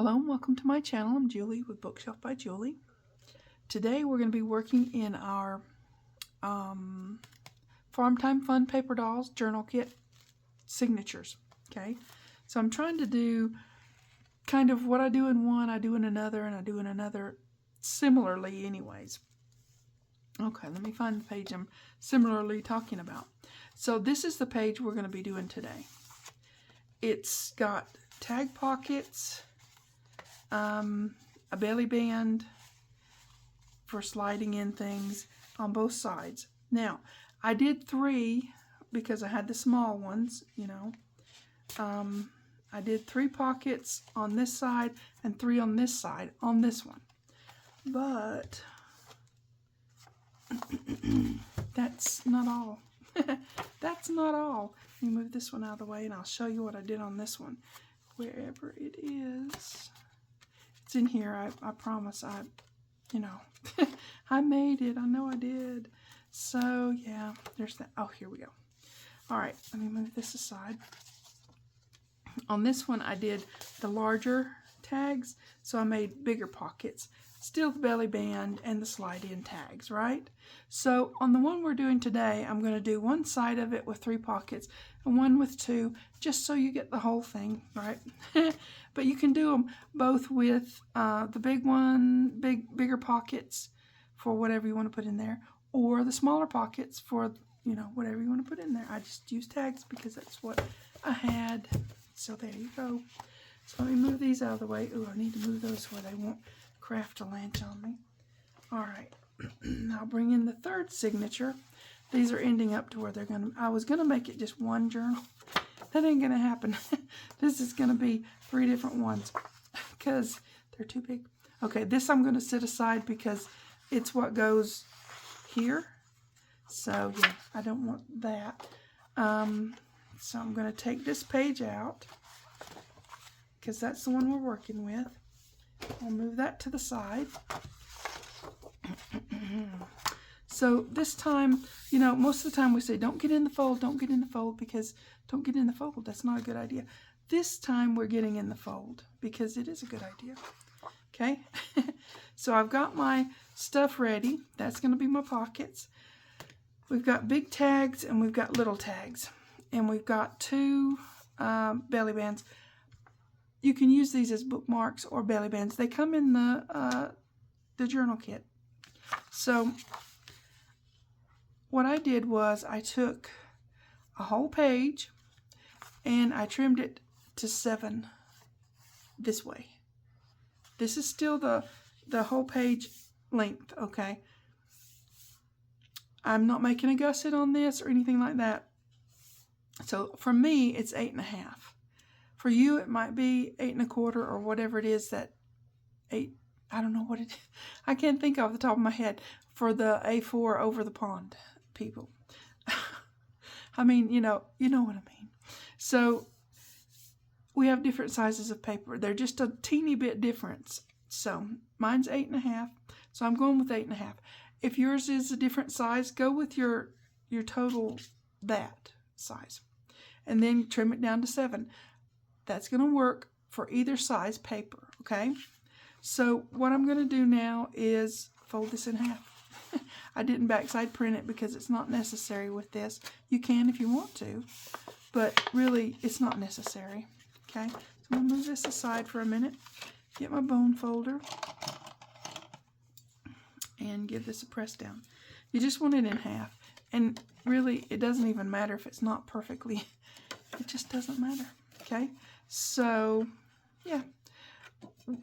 Hello and welcome to my channel. I'm Julie with Bookshelf by Julie. Today we're going to be working in our Farm Time Fun Paper Dolls Journal Kit signatures. Okay, so I'm trying to do kind of what I do in one, I do in another, and I do in another similarly anyways. Okay, let me find the page I'm similarly talking about. So this is the page we're going to be doing today. It's got tag pockets, a belly band for sliding in things on both sides. Now, I did 3 because I had the small ones, you know. I did 3 pockets on this side and 3 on this side on this one. But that's not all. That's not all. Let me move this one out of the way and I'll show you what I did on this one. Wherever it is. It's in here. I promise. I made it. I know I did. So, yeah, there's that. Oh, here we go. All right, let me move this aside. On this one, I did the larger tags, so I made bigger pockets. Still the belly band and the slide-in tags, right? So on the one we're doing today, I'm going to do one side of it with 3 pockets and one with 2, just so you get the whole thing, right? But you can do them both with the big one, bigger pockets for whatever you want to put in there, or the smaller pockets for, you know, whatever you want to put in there. I just use tags because that's what I had. So there you go. So let me move these out of the way. Ooh, I need to move those where they won't craft a lunch on me. All right. Now bring in the 3rd signature. These are ending up to where they're going to... I was going to make it just one journal. That ain't going to happen. This is going to be 3 different ones because they're too big. Okay, this I'm going to set aside because it's what goes here. So, yeah, I don't want that. So I'm going to take this page out because that's the one we're working with. I'll move that to the side. So this time, you know, most of the time we say, don't get in the fold, don't get in the fold, because don't get in the fold. That's not a good idea. This time we're getting in the fold because it is a good idea. Okay? So I've got my stuff ready. That's going to be my pockets. We've got big tags and we've got little tags. And we've got 2 belly bands. You can use these as bookmarks or belly bands. They come in the journal kit. So what I did was I took a whole page and I trimmed it to 7 this way. This is still the whole page length, okay? I'm not making a gusset on this or anything like that. So for me, it's 8.5. For you, it might be 8 1/4 or whatever it is that 8. I don't know what it is. I can't think off the top of my head for the A4 over the pond people. I mean, you know what I mean. So we have different sizes of paper. They're just a teeny bit difference. So mine's 8 1/2. So I'm going with 8 1/2. If yours is a different size, go with your total that size. And then trim it down to 7. That's going to work for either size paper, okay? So what I'm going to do now is fold this in half. I didn't backside print it because it's not necessary with this. You can if you want to, but really it's not necessary, okay? So I'm going to move this aside for a minute, get my bone folder, and give this a press down. You just want it in half. And really, it doesn't even matter if it's not perfectly. It just doesn't matter, okay? So, yeah.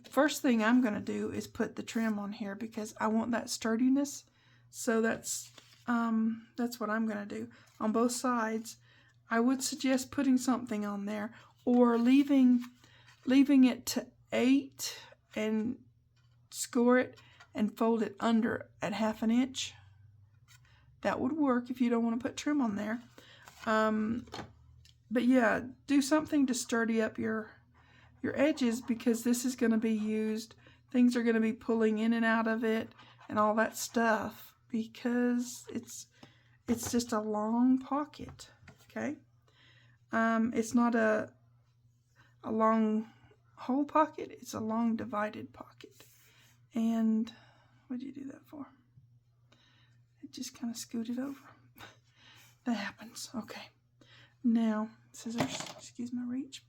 First thing I'm going to do is put the trim on here because I want that sturdiness. So that's what I'm going to do. On both sides, I would suggest putting something on there or leaving it to 8 and score it and fold it under at 1/2 inch. That would work if you don't want to put trim on there. But yeah, do something to sturdy up your edges because this is going to be used. Things are going to be pulling in and out of it and all that stuff because it's just a long pocket, okay? It's not a long whole pocket, it's a long divided pocket. And what'd you do that for? It just kind of scooted over. That happens. Okay. Now, scissors, excuse my reach.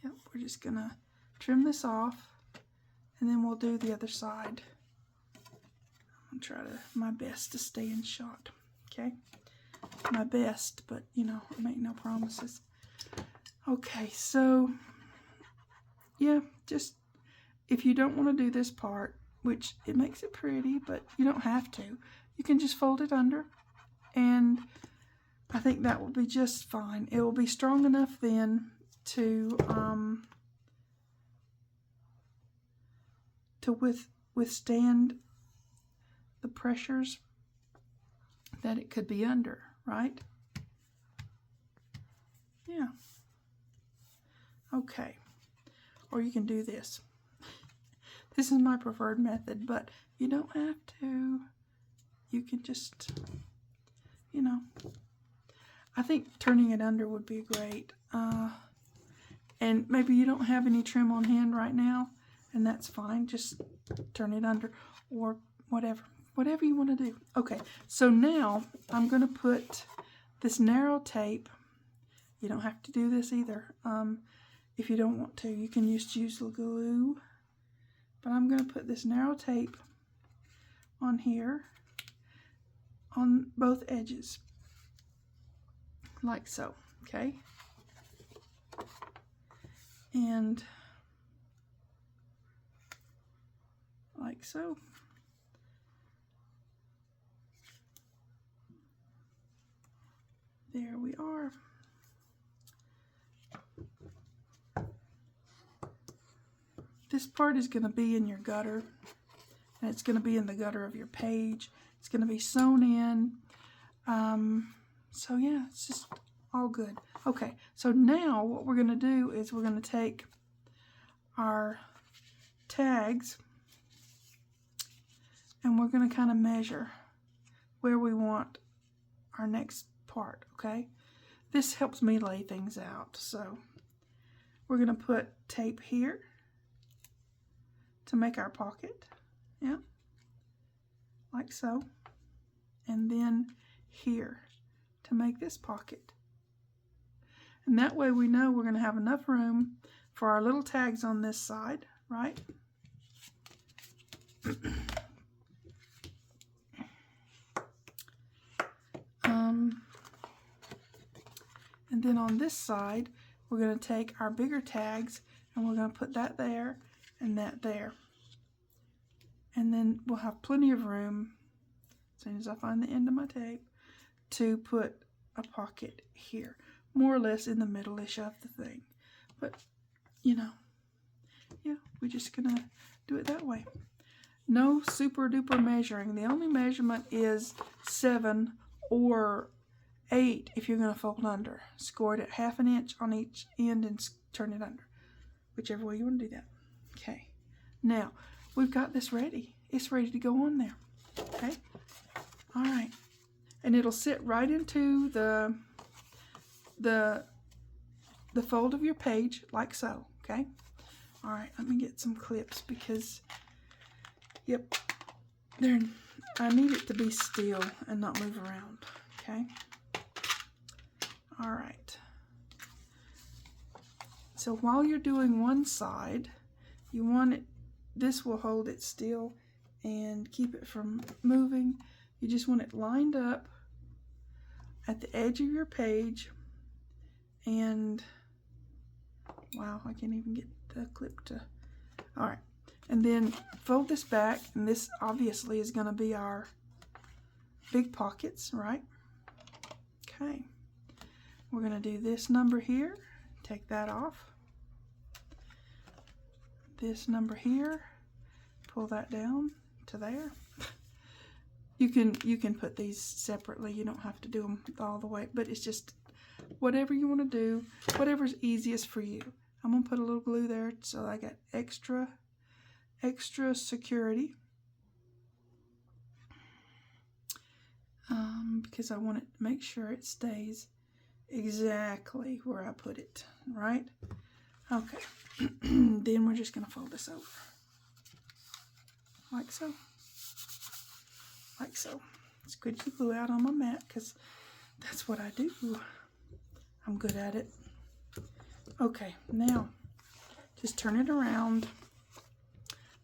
Yep, we're just gonna trim this off, and then we'll do the other side. I'm gonna try my best to stay in shot. Okay, my best, but you know, I make no promises. Okay, so yeah, just if you don't want to do this part, which it makes it pretty, but you don't have to, you can just fold it under, and I think that will be just fine. It will be strong enough then to withstand the pressures that it could be under, right? Yeah. Okay. Or you can do this. This is my preferred method, but you don't have to. You can just, you know, I think turning it under would be great. And maybe you don't have any trim on hand right now, and that's fine. Just turn it under or whatever you want to do. Okay, so now I'm going to put this narrow tape. You don't have to do this either. If you don't want to, you can use glue. But I'm going to put this narrow tape on here, on both edges, like so, okay? And like so. There we are. This part is going to be in your gutter, and it's going to be in the gutter of your page. It's going to be sewn in. So yeah, it's just all good. Okay, so now what we're going to do is we're going to take our tags and we're going to kind of measure where we want our next part, okay? This helps me lay things out. So we're going to put tape here to make our pocket, yeah, like so, and then here to make this pocket. And that way we know we're going to have enough room for our little tags on this side, right? And then on this side, we're going to take our bigger tags and we're going to put that there and that there. And then we'll have plenty of room, as soon as I find the end of my tape, to put a pocket here. More or less in the middle-ish of the thing. But, you know, yeah, we're just going to do it that way. No super duper measuring. The only measurement is 7 or 8 if you're going to fold under. Score it at 1/2 inch on each end and turn it under. Whichever way you want to do that. Okay. Now, we've got this ready. It's ready to go on there. Okay? All right. And it'll sit right into the fold of your page, like so. Okay? All right. Let me get some clips because, yep, I need it to be still and not move around. Okay? All right. So while you're doing one side, you want it, this will hold it still and keep it from moving. You just want it lined up at the edge of your page, and wow, I can't even get the clip to, all right. And then fold this back, and this obviously is going to be our big pockets, right? Okay. We're going to do this number here, take that off. This number here, pull that down to there. You can put these separately. You don't have to do them all the way, but it's just whatever you want to do, whatever's easiest for you. I'm going to put a little glue there so I got extra security. Because I want it to make sure it stays exactly where I put it, right? Okay. Then we're just going to fold this over. Like so. Like so. Squidge the glue out on my mat because that's what I do. I'm good at it. Okay, now just turn it around.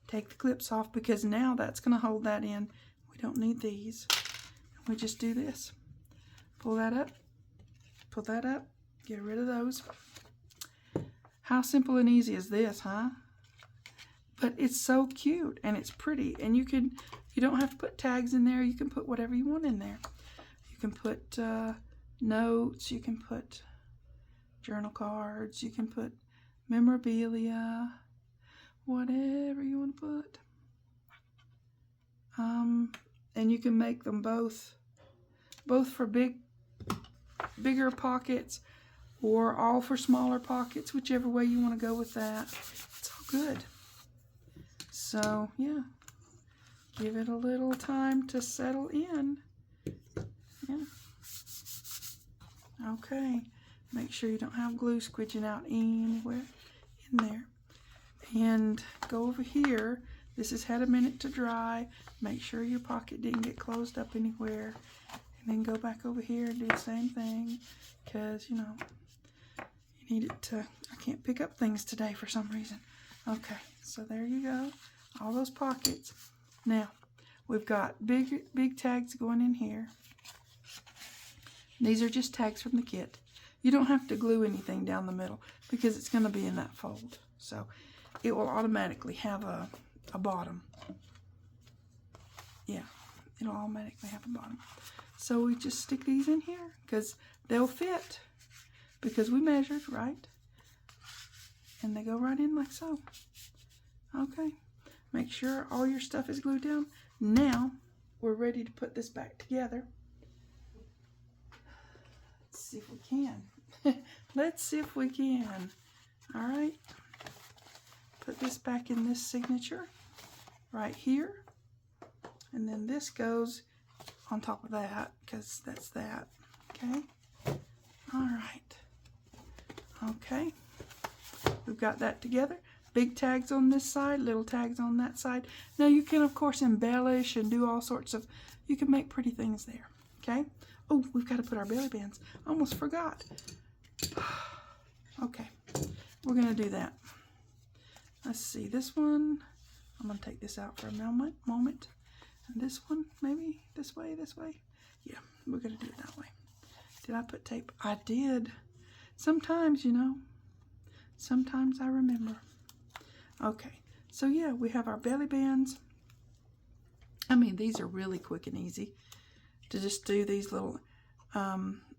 Take the clips off because now that's going to hold that in. We don't need these. We just do this. Pull that up. Pull that up. Get rid of those. How simple and easy is this, huh? But it's so cute and it's pretty. And you don't have to put tags in there. You can put whatever you want in there. You can put notes. You can put journal cards. You can put memorabilia. Whatever you want to put. And you can make them both for bigger pockets or all for smaller pockets, whichever way you want to go with that. It's all good. So, yeah. Give it a little time to settle in. Yeah. Okay. Make sure you don't have glue squidging out anywhere in there. And go over here. This has had a minute to dry. Make sure your pocket didn't get closed up anywhere. And then go back over here and do the same thing. Because, you know, you need it to... I can't pick up things today for some reason. Okay, so there you go. All those pockets. Now, we've got big tags going in here. These are just tags from the kit. You don't have to glue anything down the middle because it's going to be in that fold. So it will automatically have a bottom. Yeah, it'll automatically have a bottom. So we just stick these in here because they'll fit because we measured, right? And they go right in like so. Okay. Make sure all your stuff is glued down. Now, we're ready to put this back together. Let's see if we can. Let's see if we can. All right. Put this back in this signature right here. And then this goes on top of that because that's that. Okay. All right. Okay. We've got that together. Big tags on this side, little tags on that side. Now you can, of course, embellish and do all sorts of, you can make pretty things there, okay? Oh, we've got to put our belly bands. I almost forgot. Okay, we're going to do that. Let's see, this one, I'm going to take this out for a moment. And this one, maybe this way. Yeah, we're going to do it that way. Did I put tape? I did. Sometimes, you know, sometimes I remember. Okay, so yeah, we have our belly bands. I mean, these are really quick and easy to just do these little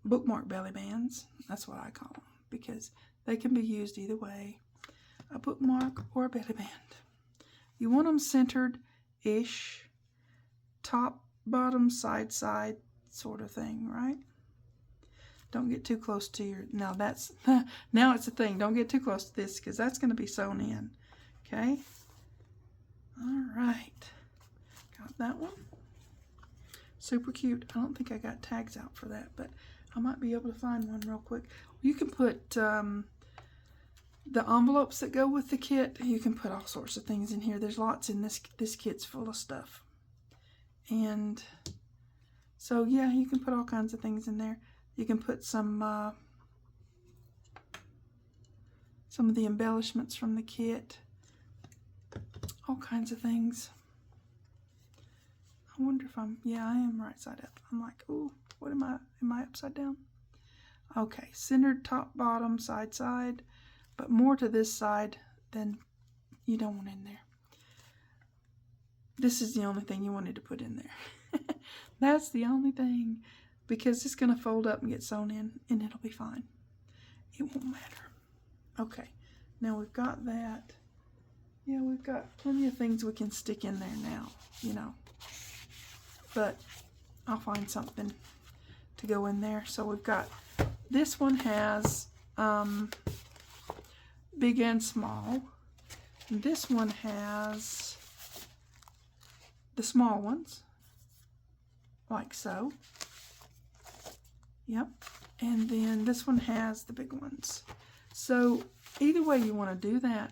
bookmark belly bands. That's what I call them because they can be used either way, a bookmark or a belly band. You want them centered-ish, top, bottom, side sort of thing, right? Don't get too close to your, now that's, now it's a thing. Don't get too close to this because that's going to be sewn in. Okay. All right. Got that one. Super cute. I don't think I got tags out for that, but I might be able to find one real quick. You can put the envelopes that go with the kit. You can put all sorts of things in here. There's lots in this kit's full of stuff. And so, yeah, you can put all kinds of things in there. You can put some of the embellishments from the kit. All kinds of things. I wonder if yeah, I am right side up. I'm like, oh, what am I upside down? Okay, centered top, bottom, side, but more to this side than you don't want in there. This is the only thing you wanted to put in there. That's the only thing, because it's going to fold up and get sewn in, and it'll be fine. It won't matter. Okay, now we've got that. Yeah, we've got plenty of things we can stick in there now, you know. But I'll find something to go in there. So we've got, this one has big and small. And this one has the small ones, like so. Yep. And then this one has the big ones. So either way you want to do that,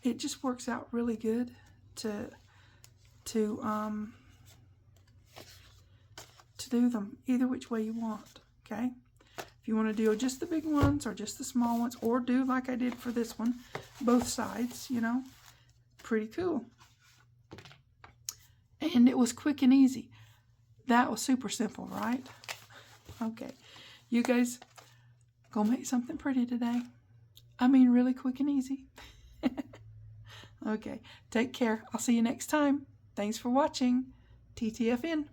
it just works out really good to do them either which way you want, okay? If you want to do just the big ones or just the small ones, or do like I did for this one, both sides, you know, pretty cool. And it was quick and easy. That was super simple, right? Okay, you guys go make something pretty today. I mean, really quick and easy. Okay, take care. I'll see you next time. Thanks for watching. TTFN.